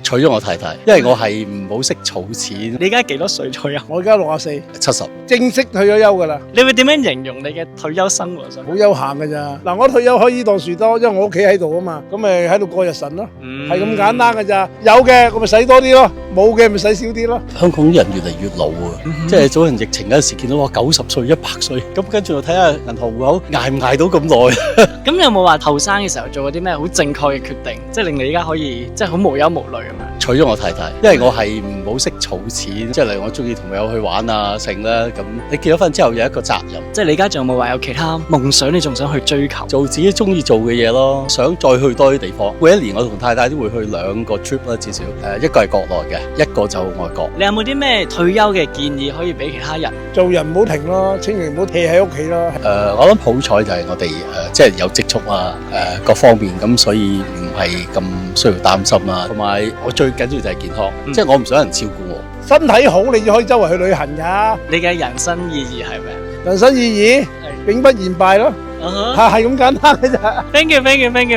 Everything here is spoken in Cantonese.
娶咗我太太，因為我係唔好識儲錢。你而家幾多歲左右？我而家64， 70，正式退咗休噶啦，你會點樣形容你嘅退休生活？好悠閒噶咋。嗱，我退休可以當樹多，因為我屋企喺度啊嘛，咁咪喺度過日神咯，係咁簡單噶咋。有嘅我咪使多啲咯，冇嘅咪使少啲咯。香港啲人越嚟越老啊，即係早前疫情嗰陣時見到我90歲、100歲，咁跟住我睇下銀行戶口捱唔捱到咁耐。咁有冇話後生嘅時候做過啲咩好正確嘅決定，即係令你而家可以即係好無憂無慮咁樣？娶咗我太太，因為我係唔好識儲錢，即係例如我中意同朋友去玩啊剩啦。咁你結咗婚之後有一個責任，即係你而家仲有冇話有其他夢想你仲想去追求？做自己中意做嘅嘢咯，想再去多啲地方。每一年我同太太都會去2個 trip 啦，至少一個係國內嘅，一個就外國。你有冇啲咩退休嘅建議可以俾其他人？做人唔好停咯，千祈唔好 hea 喺屋企咯。我諗好彩就係我哋即係有積蓄啊，各方面咁，所以唔係咁需要擔心啦。同埋我最緊要就係健康，即係我唔想人照顧我。身體好，你就可以周圍去旅行噶。你嘅人生意義係咩？人生意義永不言敗咯，係咁簡單嘅咋。Thank you，Thank you，Thank you。